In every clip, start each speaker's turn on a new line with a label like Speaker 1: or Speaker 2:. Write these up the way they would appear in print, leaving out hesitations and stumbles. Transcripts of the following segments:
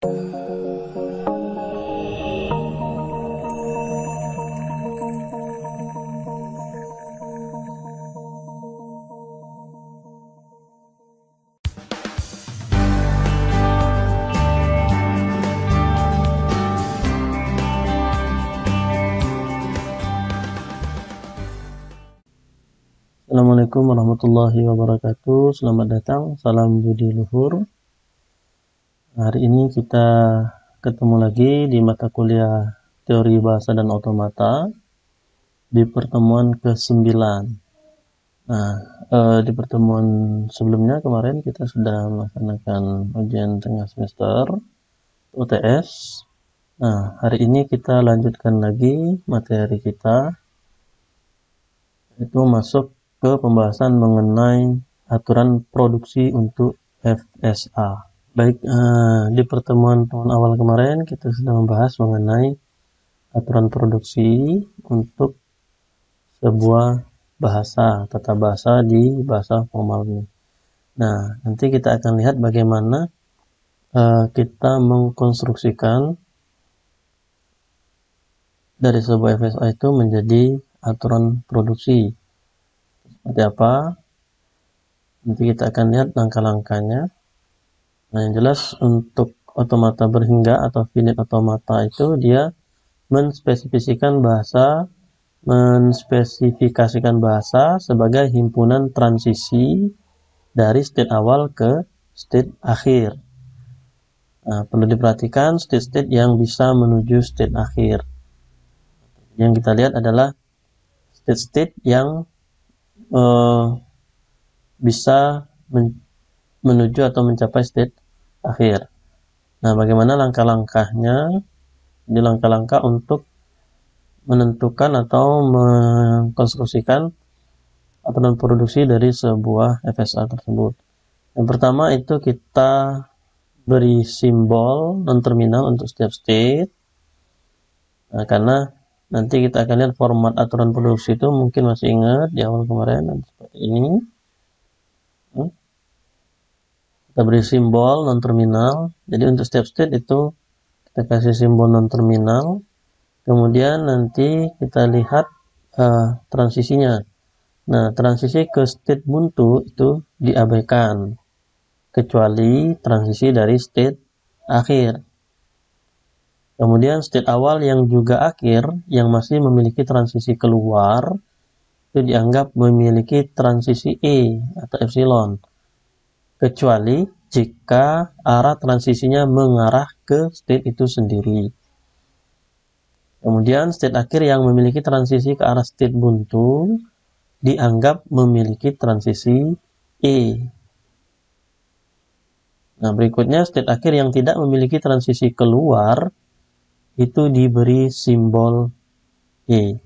Speaker 1: Assalamualaikum warahmatullahi wabarakatuh. Selamat datang, salam budi luhur. Hari ini kita ketemu lagi di mata kuliah Teori Bahasa dan Otomata di pertemuan ke-9. Nah, di pertemuan sebelumnya kemarin kita sudah melaksanakan ujian tengah semester UTS. Nah, hari ini kita lanjutkan lagi materi kita, itu masuk ke pembahasan mengenai aturan produksi untuk FSA. Baik, di pertemuan awal kemarin kita sudah membahas mengenai aturan produksi untuk sebuah bahasa, tata bahasa di bahasa formal ini. Nah, nanti kita akan lihat bagaimana kita mengkonstruksikan dari sebuah FSA itu menjadi aturan produksi. Seperti apa? Nanti kita akan lihat langkah-langkahnya. Nah, yang jelas untuk otomata berhingga atau finite otomata itu dia menspesifikasikan bahasa sebagai himpunan transisi dari state awal ke state akhir. Nah, perlu diperhatikan state-state yang bisa menuju state akhir. Yang kita lihat adalah state-state yang bisa menuju atau mencapai state akhir. Nah, bagaimana langkah-langkahnya? Di langkah-langkah untuk menentukan atau mengkonstruksikan aturan produksi dari sebuah FSA tersebut. Yang pertama itu kita beri simbol non-terminal untuk setiap state. Nah, karena nanti kita akan lihat format aturan produksi itu mungkin masih ingat di awal kemarin seperti ini. Kita beri simbol non-terminal. Jadi untuk setiap state itu kita kasih simbol non-terminal. Kemudian nanti kita lihat transisinya. Nah, transisi ke state buntu itu diabaikan kecuali transisi dari state akhir. Kemudian state awal yang juga akhir yang masih memiliki transisi keluar itu dianggap memiliki transisi E atau epsilon, kecuali jika arah transisinya mengarah ke state itu sendiri. Kemudian state akhir yang memiliki transisi ke arah state buntu dianggap memiliki transisi E. Nah, berikutnya state akhir yang tidak memiliki transisi keluar itu diberi simbol E.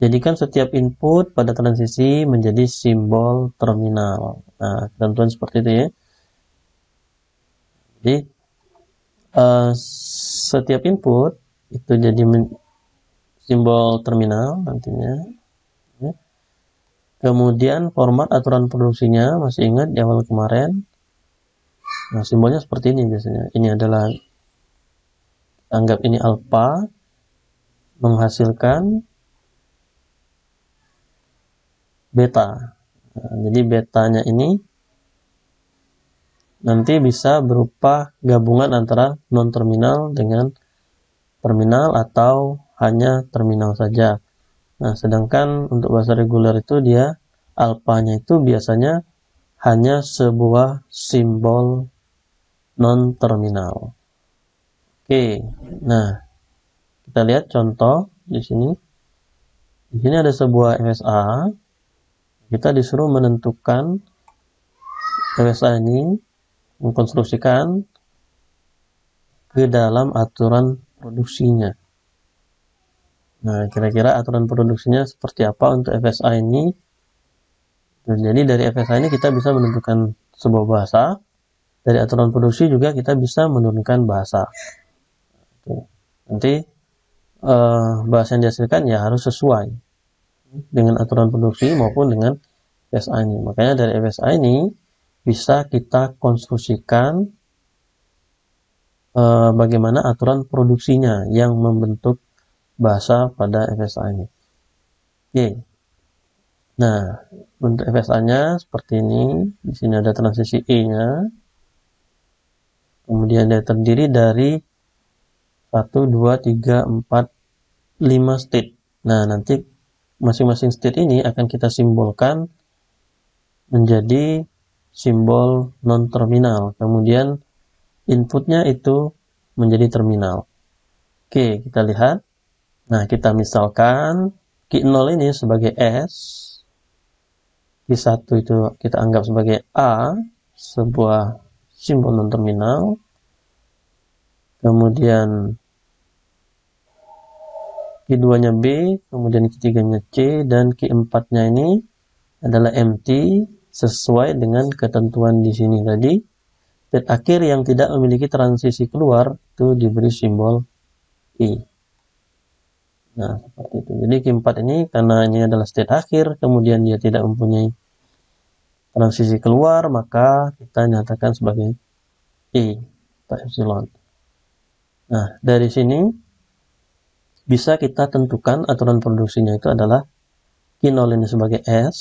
Speaker 1: Jadikan setiap input pada transisi menjadi simbol terminal. Nah, ketentuan seperti itu ya. Jadi, setiap input itu jadi simbol terminal nantinya. Ya. Kemudian format aturan produksinya masih ingat di awal kemarin. Nah, simbolnya seperti ini biasanya. Ini adalah, anggap ini alpha, menghasilkan beta. Nah, jadi betanya ini nanti bisa berupa gabungan antara non-terminal dengan terminal atau hanya terminal saja. Nah, sedangkan untuk bahasa reguler itu dia alfanya itu biasanya hanya sebuah simbol non-terminal. Oke, nah kita lihat contoh di sini. Di sini ada sebuah FSA. Kita disuruh menentukan FSA ini, mengkonstruksikan ke dalam aturan produksinya. Nah, kira-kira aturan produksinya seperti apa untuk FSA ini? Jadi dari FSA ini kita bisa menentukan sebuah bahasa. Dari aturan produksi juga kita bisa menurunkan bahasa. Nanti bahasa yang dihasilkan ya harus sesuai dengan aturan produksi maupun dengan FSA ini. Makanya dari FSA ini bisa kita konstruksikan bagaimana aturan produksinya yang membentuk bahasa pada FSA ini. Oke. Nah, untuk FSA-nya seperti ini. Di sini ada transisi E-nya. Kemudian dia terdiri dari 1, 2, 3, 4, 5 state. Nah, nanti masing-masing state ini akan kita simbolkan menjadi simbol non-terminal. Kemudian inputnya itu menjadi terminal. Oke, kita lihat. Nah, kita misalkan key 0 ini sebagai S, key 1 itu kita anggap sebagai A, sebuah simbol non-terminal. Kemudian key 2-nya B, kemudian key 3-nya C, dan key 4-nya ini adalah empty sesuai dengan ketentuan di sini tadi. State akhir yang tidak memiliki transisi keluar itu diberi simbol I. Nah, seperti itu. Jadi key 4 ini karena ini adalah state akhir, kemudian dia tidak mempunyai transisi keluar, maka kita nyatakan sebagai I atau epsilon. Nah, dari sini bisa kita tentukan aturan produksinya itu adalah key 0 ini sebagai S,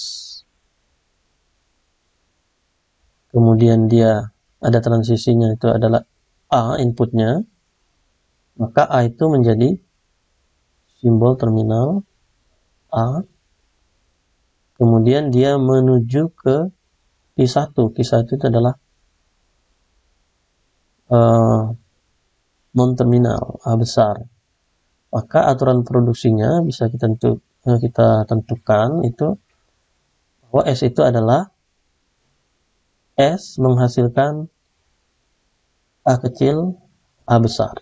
Speaker 1: kemudian dia ada transisinya itu adalah A inputnya, maka A itu menjadi simbol terminal A, kemudian dia menuju ke key 1. Key 1 itu adalah non-terminal A besar, maka aturan produksinya bisa kita tentukan itu bahwa S itu adalah S menghasilkan A kecil A besar.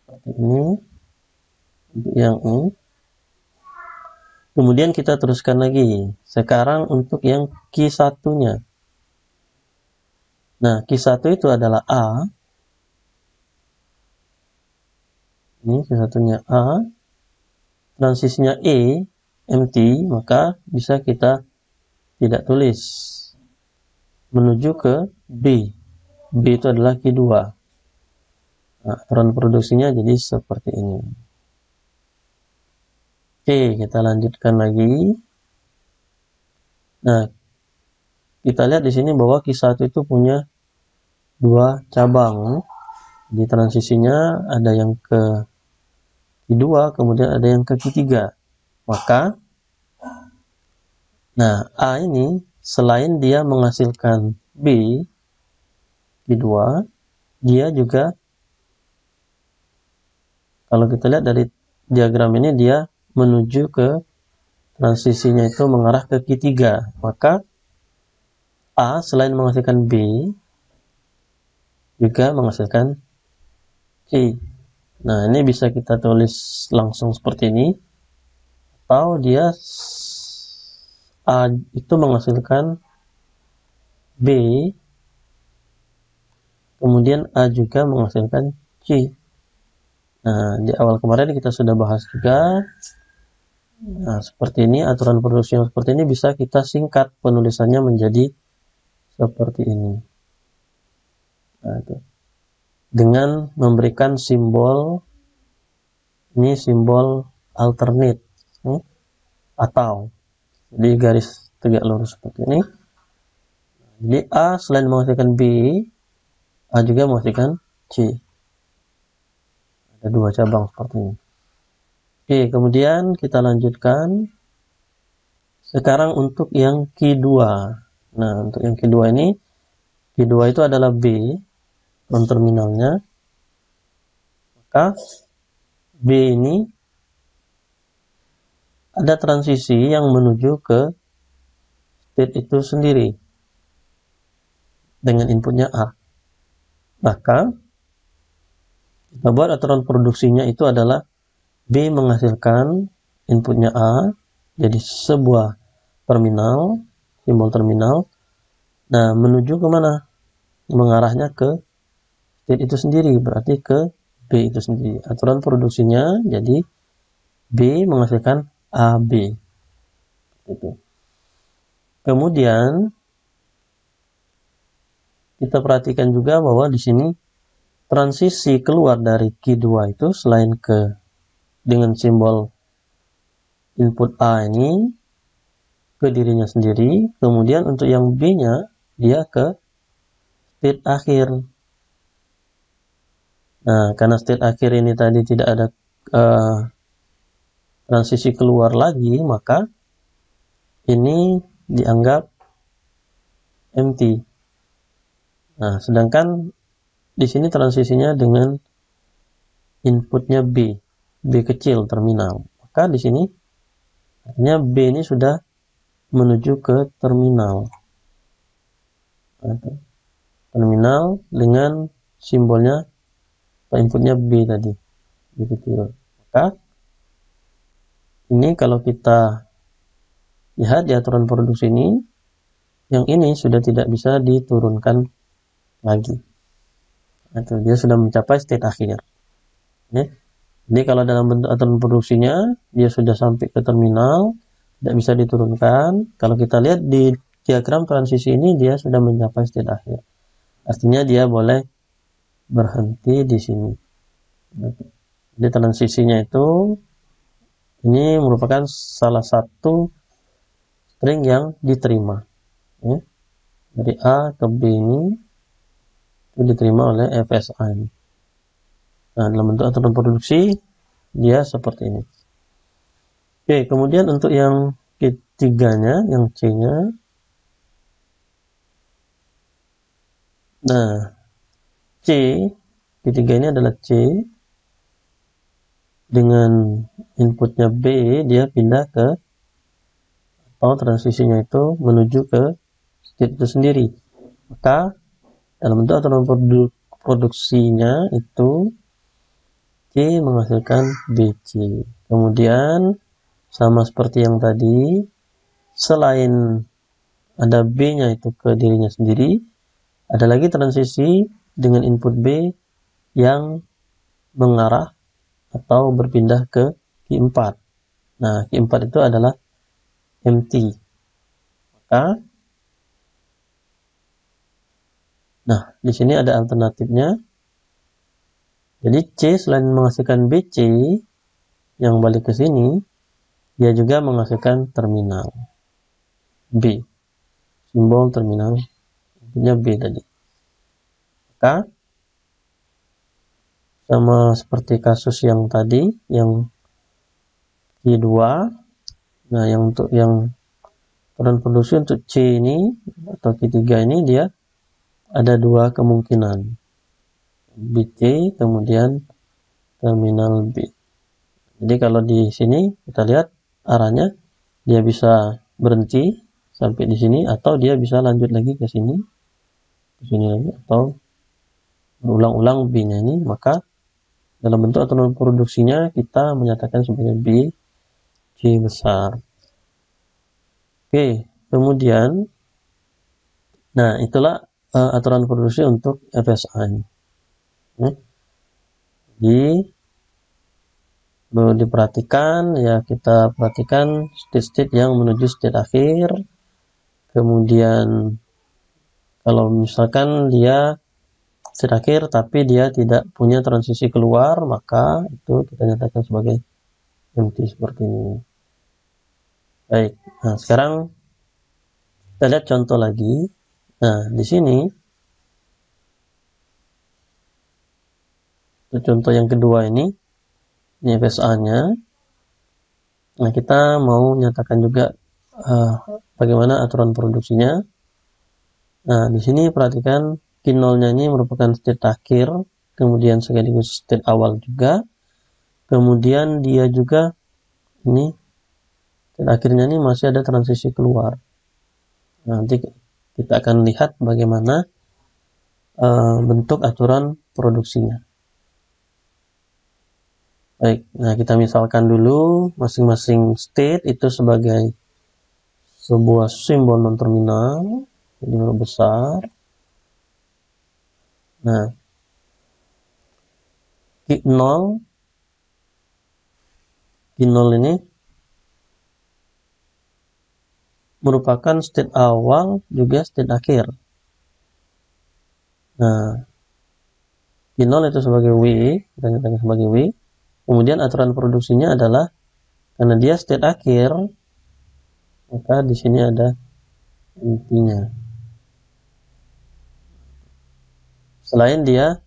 Speaker 1: Seperti ini untuk yang ini. Kemudian kita teruskan lagi. Sekarang untuk yang key 1-nya. Nah, key 1 itu adalah A. Ini key 1-nya A. Transisinya E, empty, maka bisa kita tidak tulis. Menuju ke B. B itu adalah key 2. Nah, aturan produksinya jadi seperti ini. Oke, kita lanjutkan lagi. Nah, kita lihat di sini bahwa key 1 itu punya 2 cabang. Di transisinya ada yang ke key 2, kemudian ada yang ke key 3. Maka, nah, A ini selain dia menghasilkan B, key 2, dia juga, kalau kita lihat dari diagram ini, dia menuju ke transisinya itu mengarah ke key 3. Maka A selain menghasilkan B juga menghasilkan C. Nah, ini bisa kita tulis langsung seperti ini, atau dia A itu menghasilkan B, kemudian A juga menghasilkan C. Nah, di awal kemarin kita sudah bahas juga. Nah, seperti ini, aturan produksi yang seperti ini bisa kita singkat penulisannya menjadi seperti ini. Nah, itu. Dengan memberikan simbol, ini simbol alternate, atau, jadi garis tegak lurus seperti ini. Jadi A selain menghasilkan B, A juga menghasilkan C. Ada 2 cabang seperti ini. Oke, kemudian kita lanjutkan. Sekarang untuk yang key 2. Nah, untuk yang key 2 ini, key 2 itu adalah B, non-terminalnya. Maka B ini ada transisi yang menuju ke state itu sendiri dengan inputnya A. Maka kita buat aturan produksinya itu adalah B menghasilkan inputnya A, jadi sebuah terminal, simbol terminal. Nah, menuju ke mana? Mengarahnya ke state itu sendiri, berarti ke B itu sendiri. Aturan produksinya jadi B menghasilkan AB. Itu. Kemudian kita perhatikan juga bahwa di sini transisi keluar dari Q2 itu selain dengan simbol input A ini ke dirinya sendiri, kemudian untuk yang B-nya dia ke state akhir. Nah, karena state akhir ini tadi tidak ada transisi keluar lagi, maka ini dianggap empty. Nah, sedangkan di sini transisinya dengan inputnya B kecil terminal. Maka di sini artinya B ini sudah menuju ke terminal. Terminal dengan simbolnya atau inputnya B tadi, B kecil. Maka ini kalau kita lihat di aturan produksi ini, yang ini sudah tidak bisa diturunkan lagi. Itu dia sudah mencapai state akhir. Ya. Jadi kalau dalam bentuk aturan produksinya dia sudah sampai ke terminal, tidak bisa diturunkan. Kalau kita lihat di diagram transisi ini dia sudah mencapai state akhir. Artinya dia boleh berhenti di sini. Jadi transisinya itu ini merupakan salah satu string yang diterima. Ya. Dari A ke B ini itu diterima oleh FSA ini. Nah, dalam bentuk aturan produksi dia seperti ini. Oke, kemudian untuk yang ketiganya, yang C-nya. Nah, C, ketiga ini adalah C. Dengan inputnya B, dia pindah ke, atau transisinya itu menuju ke state itu sendiri. Maka, dalam bentuk aturan produksinya itu C menghasilkan BC. Kemudian sama seperti yang tadi, selain ada B-nya itu ke dirinya sendiri, ada lagi transisi dengan input B yang mengarah atau berpindah ke Q4. Nah, Q4 itu adalah empty. Maka, nah, di sini ada alternatifnya. Jadi C selain menghasilkan BC yang balik ke sini, dia juga menghasilkan terminal B, simbol terminal inputnya B tadi. Maka sama seperti kasus yang tadi, yang Q2. Nah, yang untuk yang peran produksi untuk C ini atau Q3 ini dia ada dua kemungkinan, BC kemudian terminal B. Jadi kalau di sini kita lihat arahnya dia bisa berhenti sampai di sini atau dia bisa lanjut lagi ke sini lagi, atau berulang-ulang B-nya ini. Maka dalam bentuk aturan produksinya kita menyatakan sebagai B C besar. Oke, kemudian nah itulah aturan produksi untuk FSI. Jadi perlu diperhatikan ya, kita perhatikan state-state yang menuju state akhir. Kemudian kalau misalkan dia state akhir tapi dia tidak punya transisi keluar, maka itu kita nyatakan sebagai empty seperti ini. Baik, nah sekarang kita lihat contoh lagi. Nah, di sini contoh yang kedua ini FSA-nya. Nah, kita mau nyatakan juga bagaimana aturan produksinya. Nah, di sini perhatikan Q0-nya ini merupakan state akhir, kemudian sekaligus state awal juga. Kemudian dia juga ini state akhirnya ini masih ada transisi keluar. Nanti kita akan lihat bagaimana bentuk aturan produksinya. Baik, nah kita misalkan dulu masing-masing state itu sebagai sebuah simbol non-terminal, jadi huruf besar. Nah, Q0 ini merupakan state awal juga state akhir. Nah, P0 itu sebagai W, kita nyatakan sebagai W. Kemudian aturan produksinya adalah karena dia state akhir, maka di sini ada intinya. Selain dia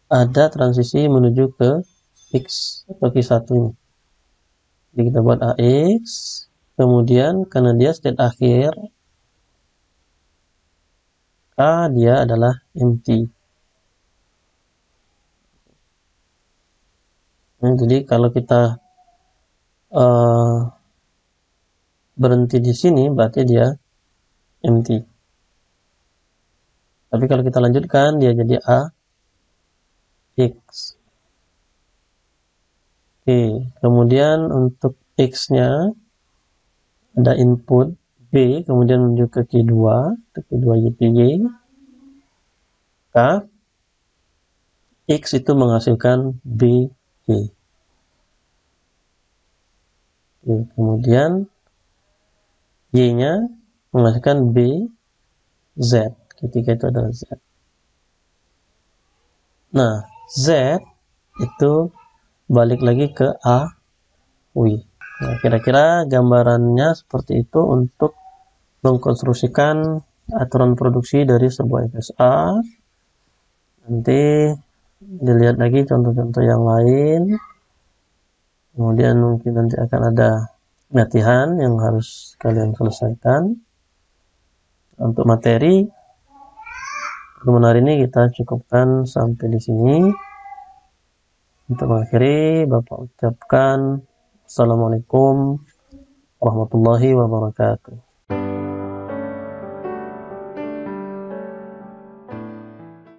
Speaker 1: ada transisi menuju ke X atau Q1 ini. Jadi kita buat AX, kemudian karena dia state akhir, K dia adalah empty. Nah, jadi kalau kita berhenti di sini berarti dia empty. Tapi kalau kita lanjutkan dia jadi A X. Oke, kemudian untuk X-nya ada input B, kemudian menuju ke Q2, ke Q2 YPY. K X itu menghasilkan B Y. Oke, kemudian Y-nya menghasilkan B Z. Ketika itu adalah Z. Nah, Z itu balik lagi ke A W. Nah, kira-kira gambarannya seperti itu untuk mengkonstruksikan aturan produksi dari sebuah FSA. Nanti dilihat lagi contoh-contoh yang lain. Kemudian mungkin nanti akan ada latihan yang harus kalian selesaikan. Untuk materi pertemuan hari ini kita cukupkan sampai di sini. Untuk mengakhiri, Bapak ucapkan Assalamualaikum warahmatullahi wabarakatuh.